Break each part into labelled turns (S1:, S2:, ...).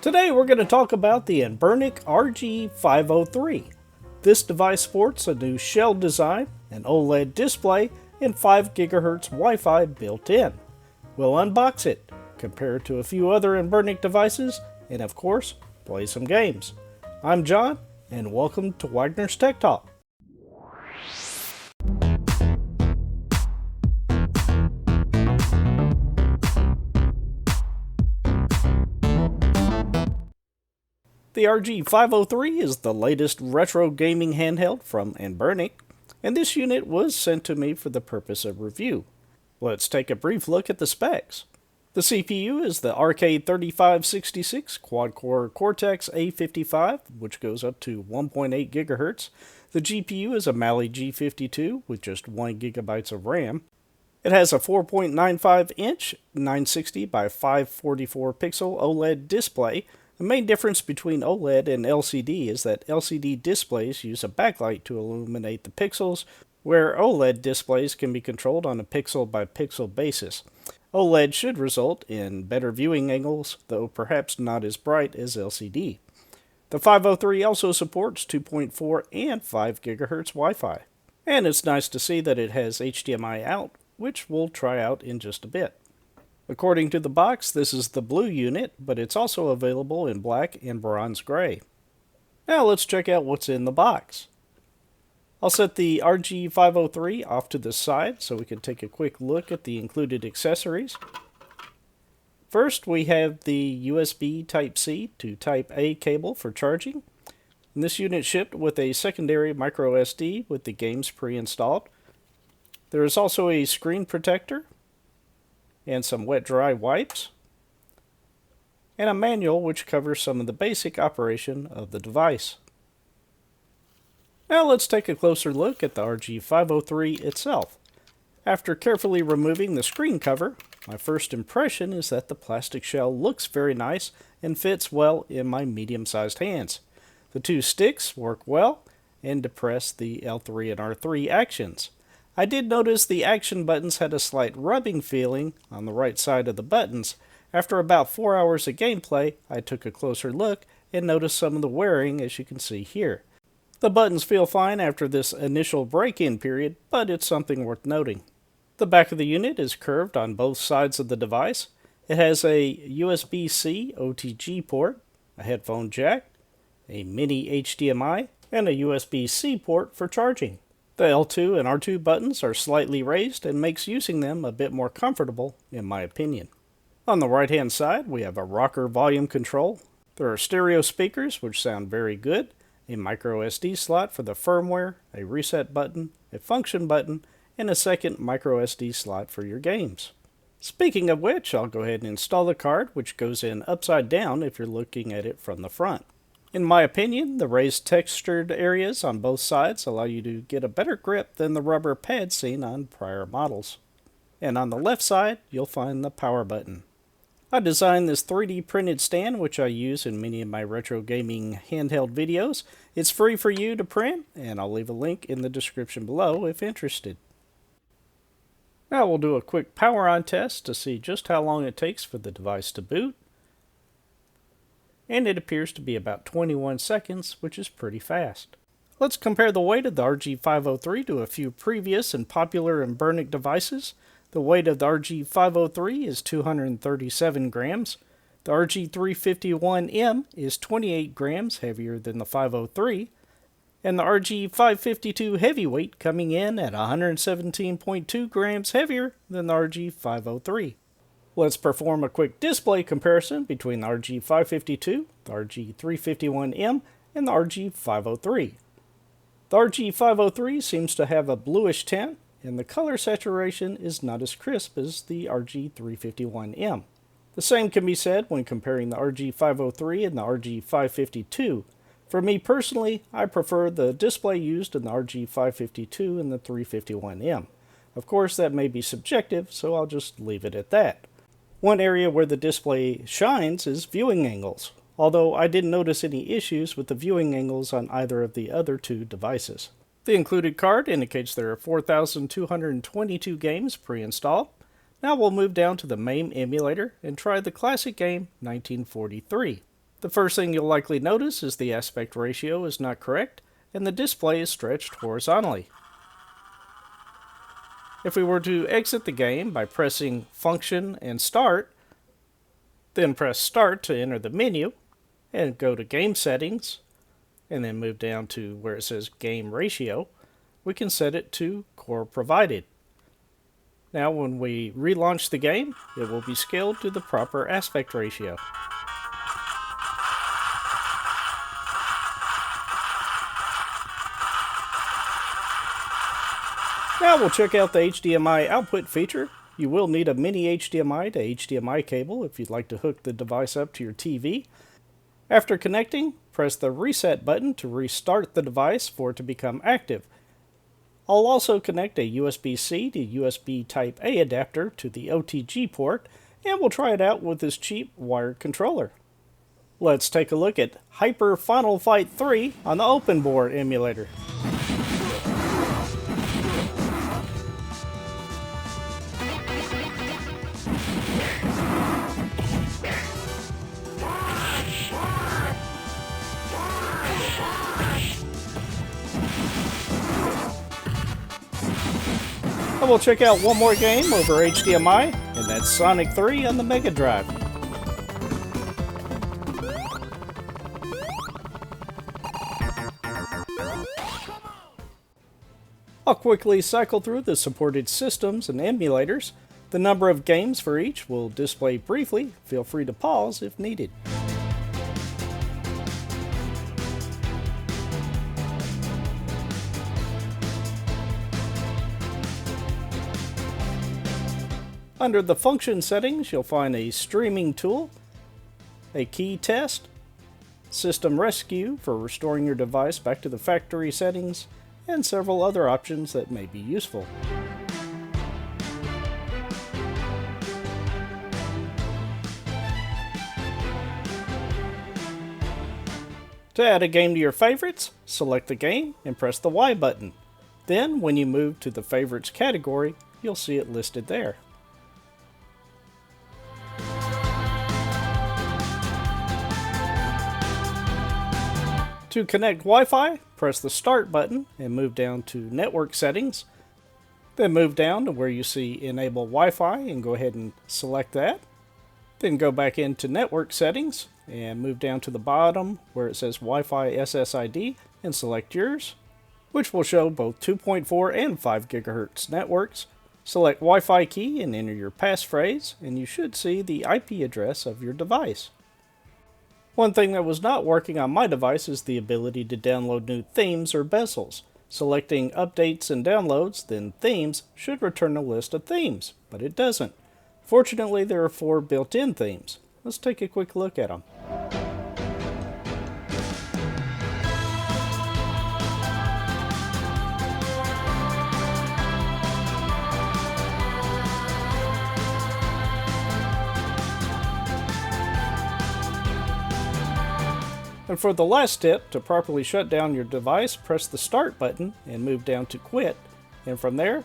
S1: Today we're going to talk about the Anbernic RG503. This device sports a new shell design, an OLED display, and 5 GHz Wi-Fi built in. We'll unbox it, compare it to a few other Anbernic devices, and of course, play some games. I'm John, and welcome to Wagner's Tech Talk. The RG503 is the latest retro gaming handheld from Anbernic, and this unit was sent to me for the purpose of review. Let's take a brief look at the specs. The CPU is the RK3566 quad-core Cortex A55, which goes up to 1.8 GHz. The GPU is a Mali G52 with just 1 GB of RAM. It has a 4.95-inch 960 by 544 pixel OLED display. The main difference between OLED and LCD is that LCD displays use a backlight to illuminate the pixels, where OLED displays can be controlled on a pixel-by-pixel basis. OLED should result in better viewing angles, though perhaps not as bright as LCD. The 503 also supports 2.4 and 5 GHz Wi-Fi. And it's nice to see that it has HDMI out, which we'll try out in just a bit. According to the box, this is the blue unit, but it's also available in black and bronze gray. Now let's check out what's in the box. I'll set the RG503 off to the side so we can take a quick look at the included accessories. First, we have the USB Type-C to Type-A cable for charging. And this unit shipped with a secondary microSD with the games pre-installed. There is also a screen protector and some wet-dry wipes, and a manual which covers some of the basic operation of the device. Now let's take a closer look at the RG503 itself. After carefully removing the screen cover, my first impression is that the plastic shell looks very nice and fits well in my medium-sized hands. The two sticks work well and depress the L3 and R3 actions. I did notice the action buttons had a slight rubbing feeling on the right side of the buttons. After about 4 hours of gameplay, I took a closer look and noticed some of the wearing, as you can see here. The buttons feel fine after this initial break-in period, but it's something worth noting. The back of the unit is curved on both sides of the device. It has a USB-C OTG port, a headphone jack, a mini HDMI, and a USB-C port for charging. The L2 and R2 buttons are slightly raised and makes using them a bit more comfortable, in my opinion. On the right-hand side, we have a rocker volume control. There are stereo speakers, which sound very good, a microSD slot for the firmware, a reset button, a function button, and a second microSD slot for your games. Speaking of which, I'll go ahead and install the card, which goes in upside down if you're looking at it from the front. In my opinion, the raised textured areas on both sides allow you to get a better grip than the rubber pads seen on prior models. And on the left side, you'll find the power button. I designed this 3D printed stand, which I use in many of my retro gaming handheld videos. It's free for you to print, and I'll leave a link in the description below if interested. Now we'll do a quick power on test to see just how long it takes for the device to boot. And it appears to be about 21 seconds, which is pretty fast. Let's compare the weight of the RG503 to a few previous and popular Anbernic devices. The weight of the RG503 is 237 grams. The RG351M is 28 grams heavier than the 503. And the RG552 heavyweight coming in at 117.2 grams heavier than the RG503. Let's perform a quick display comparison between the RG552, the RG351M, and the RG503. The RG503 seems to have a bluish tint, and the color saturation is not as crisp as the RG351M. The same can be said when comparing the RG503 and the RG552. For me personally, I prefer the display used in the RG552 and the 351M. Of course, that may be subjective, so I'll just leave it at that. One area where the display shines is viewing angles, although I didn't notice any issues with the viewing angles on either of the other two devices. The included card indicates there are 4,222 games pre-installed. Now we'll move down to the main emulator and try the classic game 1943. The first thing you'll likely notice is the aspect ratio is not correct and the display is stretched horizontally. If we were to exit the game by pressing Function and Start, then press Start to enter the menu, and go to Game Settings, and then move down to where it says Game Ratio, we can set it to Core Provided. Now when we relaunch the game, it will be scaled to the proper aspect ratio. Now we'll check out the HDMI output feature. You will need a mini HDMI to HDMI cable if you'd like to hook the device up to your TV. After connecting, press the reset button to restart the device for it to become active. I'll also connect a USB-C to USB Type-A adapter to the OTG port, and we'll try it out with this cheap wired controller. Let's take a look at Hyper Final Fight 3 on the open board emulator. And we'll check out one more game over HDMI, and that's Sonic 3 on the Mega Drive. I'll quickly cycle through the supported systems and emulators. The number of games for each will display briefly. Feel free to pause if needed. Under the function settings, you'll find a streaming tool, a key test, system rescue for restoring your device back to the factory settings, and several other options that may be useful. To add a game to your favorites, select the game and press the Y button. Then, when you move to the favorites category, you'll see it listed there. To connect Wi-Fi, press the Start button and move down to Network Settings. Then move down to where you see Enable Wi-Fi and go ahead and select that. Then go back into Network Settings and move down to the bottom where it says Wi-Fi SSID and select yours, which will show both 2.4 and 5 GHz networks. Select Wi-Fi key and enter your passphrase, and you should see the IP address of your device. One thing that was not working on my device is the ability to download new themes or bezels. Selecting Updates and Downloads, then Themes, should return a list of themes, but it doesn't. Fortunately, there are 4 built-in themes. Let's take a quick look at them. And for the last tip, to properly shut down your device, press the Start button and move down to Quit. And from there,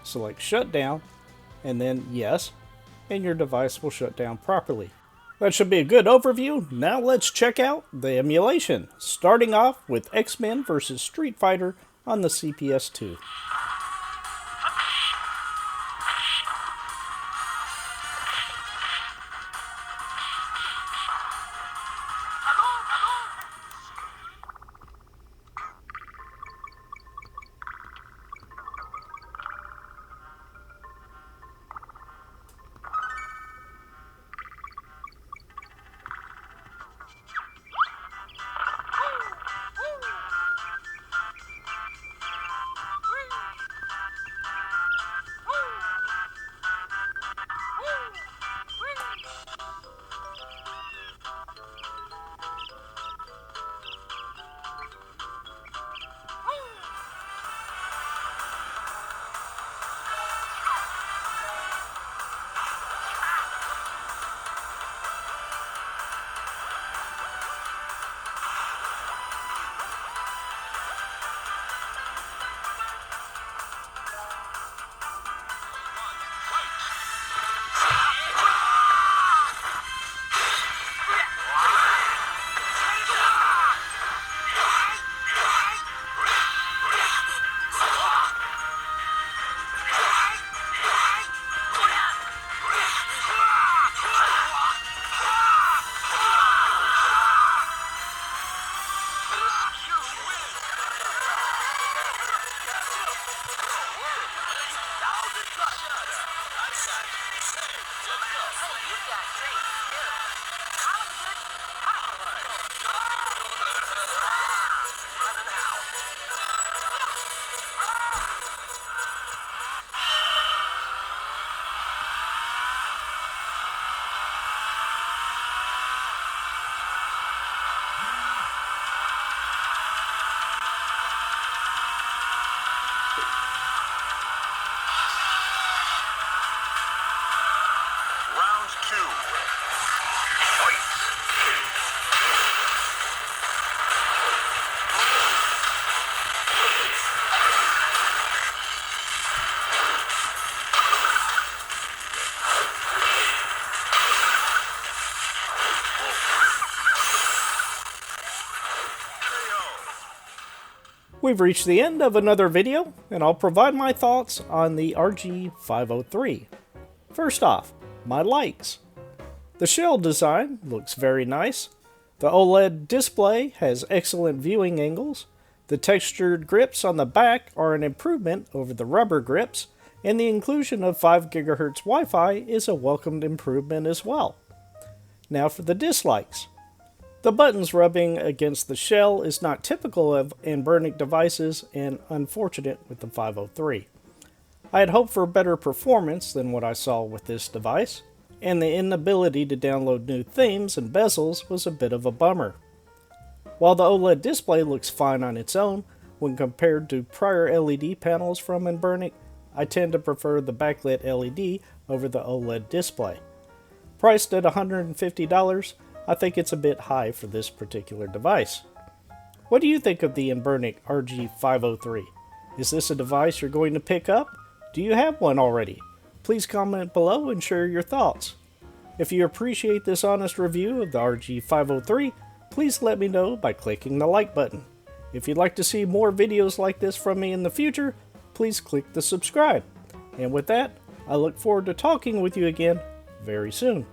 S1: select Shut Down, and then Yes, and your device will shut down properly. That should be a good overview. Now let's check out the emulation, starting off with X-Men vs. Street Fighter on the CPS-2. We've reached the end of another video, and I'll provide my thoughts on the RG503. First off, my likes. The shell design looks very nice. The OLED display has excellent viewing angles. The textured grips on the back are an improvement over the rubber grips, and the inclusion of 5 GHz Wi-Fi is a welcomed improvement as well. Now for the dislikes. The buttons rubbing against the shell is not typical of Anbernic devices and unfortunate with the 503. I had hoped for better performance than what I saw with this device, and the inability to download new themes and bezels was a bit of a bummer. While the OLED display looks fine on its own, when compared to prior LED panels from Anbernic, I tend to prefer the backlit LED over the OLED display. Priced at $150, I think it's a bit high for this particular device. What do you think of the Anbernic RG503? Is this a device you're going to pick up? Do you have one already? Please comment below and share your thoughts. If you appreciate this honest review of the RG503, please let me know by clicking the like button. If you'd like to see more videos like this from me in the future, please click the subscribe. And with that, I look forward to talking with you again very soon.